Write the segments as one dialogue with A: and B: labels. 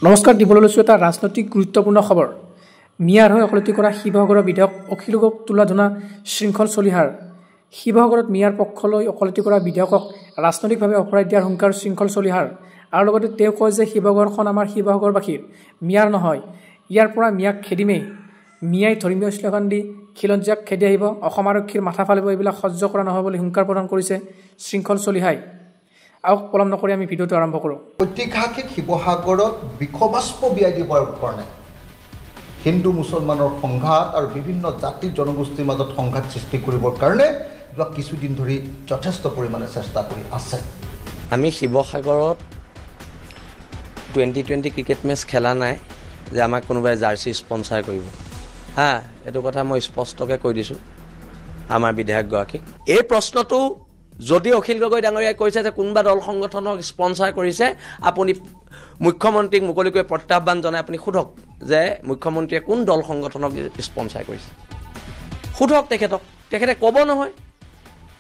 A: নমস্কাৰ দিবলৈ লৈছোঁ এটা ৰাজনৈতিক গুৰুত্বপূৰ্ণ খবৰ। মিয়াৰ হৈ অকলতি কৰা শিৱসাগৰৰ বিধায়ক অখিলক তোলা ধনা শৃংখল চলিহাৰ। শিৱসাগৰত মিয়াৰ পক্ষলৈ অকলতি কৰা বিধায়কক ৰাজনৈতিকভাৱে অপৰাই দিয়াৰ হুংকাৰ শৃংখল চলিহাৰ। আৰু লগতে তেওঁ কয় যে শিৱসাগৰখন আমাৰ শিৱসাগৰবাসীৰ, মিয়াৰ নহয়। ইয়াৰ পৰা মিয়াক খেদিমেই। মিয়াই ধৰ্মীয় শ্লোগান দি খিলঞ্জীয়াক খেদি আহিব, অসম আৰক্ষীৰ মাথা ফালিব, এইবিলাক সহ্য কৰা নহয় বুলি হুংকাৰ প্ৰদান কৰিছে শৃংখল চলিহাই। আহক পলম নকৰি আমি ভিডিঅ'টো আৰম্ভ কৰোঁ।
B: ঐতিহাসিক শিৱসাগৰত বিষবাষ্প বিয়াই দিবৰ কাৰণে হিন্দু মুছলমানৰ সংঘাত আৰু বিভিন্ন জাতি জনগোষ্ঠীৰ মাজত সংঘাত সৃষ্টি কৰিবৰ কাৰণে যোৱা কিছুদিন ধৰি যথেষ্ট পৰিমাণে চেষ্টা কৰি আছে।
C: আমি শিৱসাগৰত 2020 ক্ৰিকেট মেচ খেলা নাই যে আমাক কোনোবাই জাৰ্চি স্পনচাৰ কৰিব। এইটো কথা মই স্পষ্টকৈ কৈ দিছোঁ আমাৰ বিধায়কগৰাকীক। এই প্ৰশ্নটো যদি অখিল গগৈ ডাঙৰীয়াই কৈছে যে কোনোবা দল সংগঠনক স্পনচাৰ কৰিছে, আপুনি মুখ্যমন্ত্ৰীক মুকলিকৈ প্ৰত্যাহ্বান জনাই আপুনি সোধক যে মুখ্যমন্ত্ৰীয়ে কোন দল সংগঠনক স্পনচাৰ কৰিছে। সোধক তেখেতক, তেখেতে ক'ব নহয়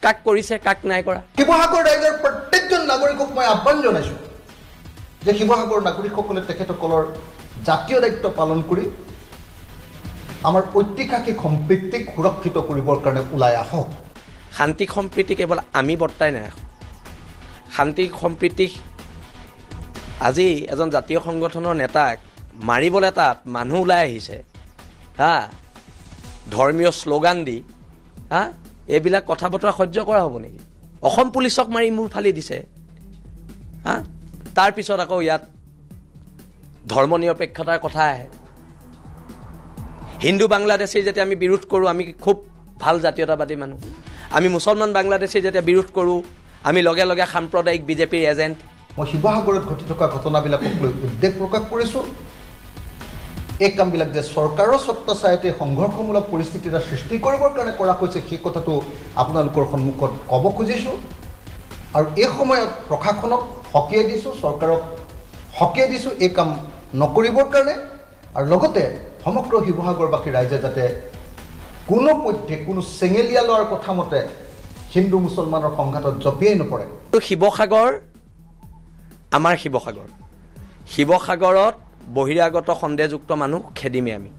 C: কাক কৰিছে কাক নাই কৰা।
B: শিৱসাগৰ ৰাইজৰ প্ৰত্যেকজন নাগৰিকক মই আহ্বান জনাইছোঁ যে শিৱসাগৰ নাগৰিকসকলে তেখেতসকলৰ জাতীয় দায়িত্ব পালন কৰি আমাৰ ঐতিহাসিক সম্প্ৰীতিক সুৰক্ষিত কৰিবৰ কাৰণে ওলাই আহক।
C: শান্তি সম্প্ৰীতি কেৱল আমি বৰ্তাই নাৰাখোঁ। শান্তি সম্প্ৰীতি আজি এজন জাতীয় সংগঠনৰ নেতাক মাৰিবলৈ তাত মানুহ ওলাই আহিছে, ধৰ্মীয় শ্লোগান দি, এইবিলাক কথা বতৰা সহ্য কৰা হ'ব নেকি? অসম পুলিচক মাৰি মূৰ ফালি দিছে, তাৰপিছত আকৌ ইয়াত ধৰ্ম নিৰপেক্ষতাৰ কথা আহে। হিন্দু বাংলাদেশীৰ যেতিয়া আমি বিৰোধ কৰোঁ, আমি খুব ভাল জাতীয়তাবাদী মানুহ। আমি মুছলমান বাংলাদেশীৰ যেতিয়া বিৰোধ কৰোঁ, আমি লগে লগে সাম্প্ৰদায়িক বিজেপিৰ এজেণ্ট।
B: মই শিৱসাগৰত ঘটি থকা ঘটনাবিলাকক লৈ উদ্বেগ প্ৰকাশ কৰিছোঁ। এই কামবিলাক যে চৰকাৰৰ স্বত্বাচায়তে সংঘৰ্ষমূলক পৰিস্থিতি এটা সৃষ্টি কৰিবৰ কাৰণে কৰা হৈছে, সেই কথাটো আপোনালোকৰ সন্মুখত ক'ব খুজিছোঁ। আৰু এই সময়ত প্ৰশাসনক সকীয়াই দিছোঁ, চৰকাৰক সকীয়াই দিছোঁ এই কাম নকৰিবৰ কাৰণে। আৰু লগতে সমগ্ৰ শিৱসাগৰবাসী ৰাইজে যাতে কোনো পধ্যে কোনো চেঙেলীয়া লোৱাৰ কথা মতে হিন্দু মুছলমানৰ সংঘাতত জঁপিয়াই নপৰে।
C: শিৱসাগৰ আমাৰ শিৱসাগৰ। শিৱসাগৰত বহিৰাগত সন্দেহযুক্ত মানুহ খেদিমেই আমি,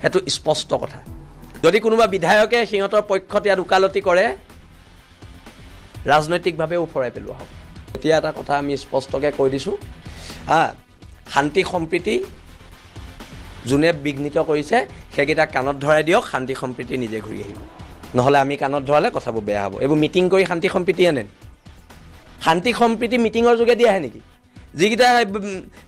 C: সেইটো স্পষ্ট কথা। যদি কোনোবা বিধায়কে সিহঁতৰ পক্ষত ইয়াত ওকালতি কৰে, ৰাজনৈতিকভাৱে ওফৰাই পেলোৱা হ'ব। এতিয়া এটা কথা আমি স্পষ্টকৈ কৈ দিছোঁ, শান্তি সম্প্ৰীতি যোনে বিঘ্নিত কৰিছে সেইকেইটাক কাণত ধৰাই দিয়ক, শান্তি সম্প্ৰীতি নিজে ঘূৰি আহিব। নহ'লে আমি কাণত ধৰালে কথাবোৰ বেয়া হ'ব। এইবোৰ মিটিং কৰি শান্তি সম্প্ৰীতি আনে। শান্তি সম্প্ৰীতি মিটিঙৰ যোগেদি আহে নেকি? যিকেইটা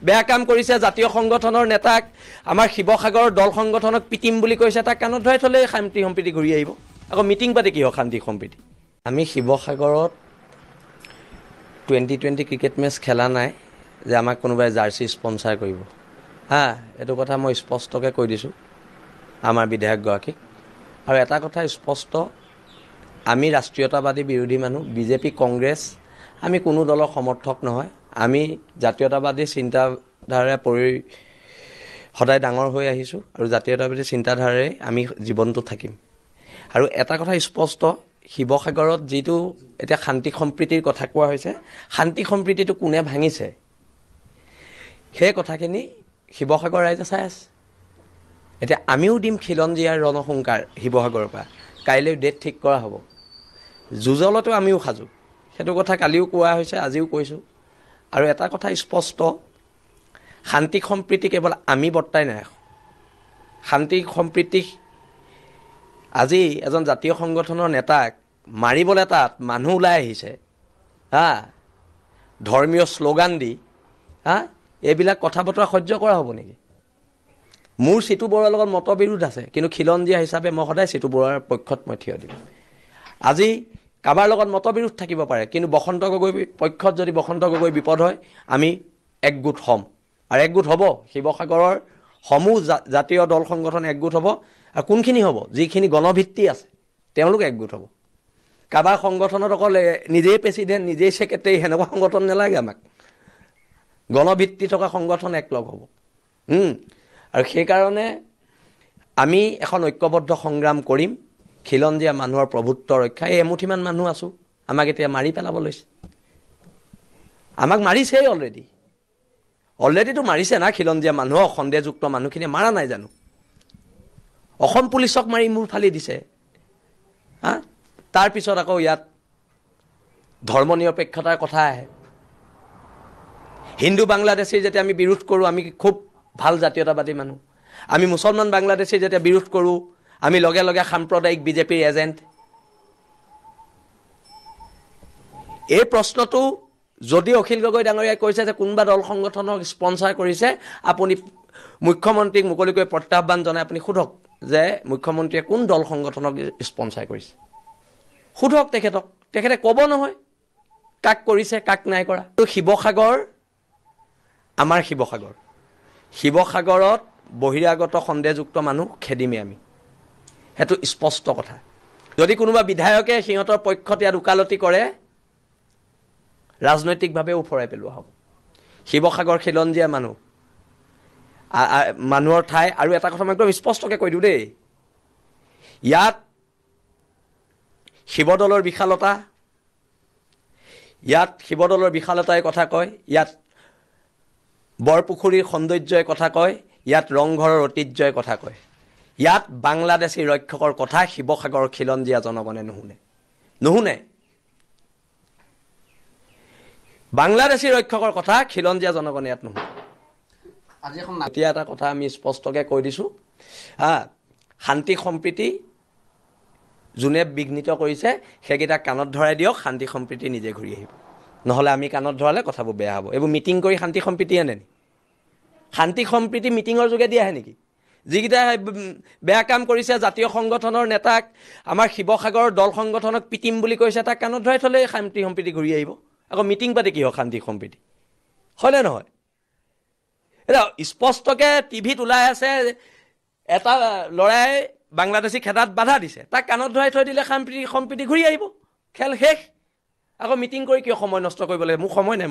C: বেয়া কাম কৰিছে, জাতীয় সংগঠনৰ নেতাক আমাৰ শিৱসাগৰৰ দল সংগঠনক পিটিম বুলি কৈছে, তাক কাণত ধৰাই থ'লে শান্তি সম্প্ৰীতি ঘূৰি আহিব। আকৌ মিটিং পাতি কি হওক শান্তি সম্প্ৰীতি। আমি শিৱসাগৰত 2020 ক্ৰিকেট মেচ খেলা নাই যে আমাক কোনোবাই জাৰ্চি স্পনচাৰ কৰিব। এইটো কথা মই স্পষ্টকৈ কৈ দিছোঁ আমাৰ বিধায়কগৰাকীক। আৰু এটা কথা স্পষ্ট, আমি ৰাষ্ট্ৰীয়তাবাদী বিৰোধী মানুহ। বিজেপি কংগ্ৰেছ আমি কোনো দলৰ সমৰ্থক নহয়। আমি জাতীয়তাবাদী চিন্তাধাৰাৰে সদায় ডাঙৰ হৈ আহিছোঁ আৰু জাতীয়তাবাদী চিন্তাধাৰাৰে আমি জীৱনটো থাকিম। আৰু এটা কথা স্পষ্ট, শিৱসাগৰত যিটো এতিয়া শান্তি সম্প্ৰীতিৰ কথা কোৱা হৈছে, শান্তি সম্প্ৰীতিটো কোনে ভাঙিছে সেই কথাখিনি শিৱসাগৰ ৰাইজে চাই আছে। এতিয়া আমিও দিম খিলঞ্জীয়াৰ ৰণসংকাৰ শিৱসাগৰৰ পৰা। কাইলৈ ডেট ঠিক কৰা হ'ব। যুঁজলতো আমিও সাজু, সেইটো কথা কালিও কোৱা হৈছে, আজিও কৈছোঁ। আৰু এটা কথা স্পষ্ট, শান্তি সম্প্ৰীতি কেৱল আমি বৰ্তাই নাৰাখোঁ। শান্তি সম্প্ৰীতি আজি এজন জাতীয় সংগঠনৰ নেতাক মাৰিবলৈ তাত মানুহ ওলাই আহিছে, ধৰ্মীয় শ্লোগান দি, এইবিলাক কথা বতৰা সহ্য কৰা হ'ব নেকি? মোৰ চিতু বৰুৱাৰ লগত মতবিৰোধ আছে, কিন্তু খিলঞ্জীয়া হিচাপে মই সদায় চিতু বৰুৱাৰ পক্ষত মই থিয় দিম। আজি কাৰোবাৰ লগত মতবিৰোধ থাকিব পাৰে, কিন্তু বসন্ত গগৈ পক্ষত যদি বসন্ত গগৈ বিপদ হয়, আমি একগোট হ'ম আৰু একগোট হ'ব। শিৱসাগৰৰ সমূহ জাতীয় দল সংগঠন একগোট হ'ব। আৰু কোনখিনি হ'ব? যিখিনি গণভিত্তি আছে তেওঁলোক একগোট হ'ব। কাৰোবাৰ সংগঠনত অকল নিজেই প্ৰেচিডেণ্ট, নিজেই ছেক্ৰেটাৰী, সেনেকুৱা সংগঠন নালাগে আমাক। গণভিত্তি থকা সংগঠন একলগ হ'ব। আৰু সেইকাৰণে আমি এখন ঐক্যবদ্ধ সংগ্ৰাম কৰিম খিলঞ্জীয়া মানুহৰ প্ৰভুত্ব ৰক্ষা। এই এমুঠিমান মানুহ আছোঁ, আমাক এতিয়া মাৰি পেলাব লৈছে। আমাক মাৰিছেই অলৰেডি। অলৰেডিতো মাৰিছে না খিলঞ্জীয়া মানুহক, সন্দেহযুক্ত মানুহখিনিয়ে মাৰা নাই জানো? অসম পুলিচক মাৰি মূৰ ফালি দিছে। হা, তাৰপিছত আকৌ ইয়াত ধৰ্ম নিৰপেক্ষতাৰ কথা আহে। হিন্দু বাংলাদেশীৰ যেতিয়া আমি বিৰোধ কৰোঁ, আমি খুব ভাল জাতীয়তাবাদী মানুহ। আমি মুছলমান বাংলাদেশীৰ যেতিয়া বিৰোধ কৰোঁ, আমি লগে লগে সাম্প্ৰদায়িক বিজেপিৰ এজেণ্ট। এই প্ৰশ্নটো যদি অখিল গগৈ ডাঙৰীয়াই কৈছে যে কোনোবা দল সংগঠনক স্পনচাৰ কৰিছে, আপুনি মুখ্যমন্ত্ৰীক মুকলিকৈ প্ৰত্যাহ্বান জনাই আপুনি সোধক যে মুখ্যমন্ত্ৰীয়ে কোন দল সংগঠনক স্পনচাৰ কৰিছে। সোধক তেখেতক, তেখেতে ক'ব নহয় কাক কৰিছে কাক নাই কৰা। শিৱসাগৰ আমাৰ শিৱসাগৰত বহিৰাগত সন্দেহযুক্ত মানুহ খেদিমেই আমি, সেইটো স্পষ্ট কথা। যদি কোনোবা বিধায়কে সিহঁতৰ পক্ষত ইয়াত ওকালতি কৰে, ৰাজনৈতিকভাৱে উফৰাই পেলোৱা হ'ব। শিৱসাগৰ খিলঞ্জীয়া মানুহৰ ঠাই। আৰু এটা কথা মই একদম স্পষ্টকৈ কৈ দিওঁ দেই, ইয়াত শিৱদৌলৰ বিশালতাই কথা কয়, ইয়াত বৰপুখুৰীৰ সৌন্দৰ্যই কথা কয়, ইয়াত ৰংঘৰৰ ঐতিহ্যই কথা কয়। ইয়াত বাংলাদেশী ৰক্ষকৰ কথা শিৱসাগৰৰ খিলঞ্জীয়া জনগণে নুশুনে। বাংলাদেশী ৰক্ষকৰ কথা খিলঞ্জীয়া জনগণে ইয়াত নুশুনে। আজি এখন এতিয়া এটা কথা আমি স্পষ্টকৈ কৈ দিছোঁ, শান্তি সম্প্ৰীতি যোনে বিঘ্নিত কৰিছে সেইকেইটাক কাণত ধৰাই দিয়ক, শান্তি সম্প্ৰীতি নিজে ঘূৰি আহিব। নহ'লে আমি কাণত ধৰালে কথাবোৰ বেয়া হ'ব। এইবোৰ মিটিং কৰি শান্তি সম্প্ৰীতি আনে নি? শান্তি সম্প্ৰীতি মিটিঙৰ যোগেদি আহে নেকি? যিকেইটা বেয়া কাম কৰিছে, জাতীয় সংগঠনৰ নেতাক, আমাৰ শিৱসাগৰৰ দল সংগঠনক পিটিম বুলি কৈছে, তাক কাণত ধৰাই থ'লে শান্তি সম্প্ৰীতি ঘূৰি আহিব। আকৌ মিটিং পাতি কি হয় শান্তি সম্প্ৰীতি? হয়নে নহয়? এতিয়া স্পষ্টকৈ টিভিত ওলাই আছে, এটা ল'ৰাই বাংলাদেশী খেদাত বাধা দিছে, তাক কাণত ধৰাই থৈ দিলে শান্তি সম্প্ৰীতি ঘূৰি আহিব, খেল শেষ। আকৌ মিটিং কৰি কিয় সময় নষ্ট কৰিব লাগে? মোৰ সময় নাই।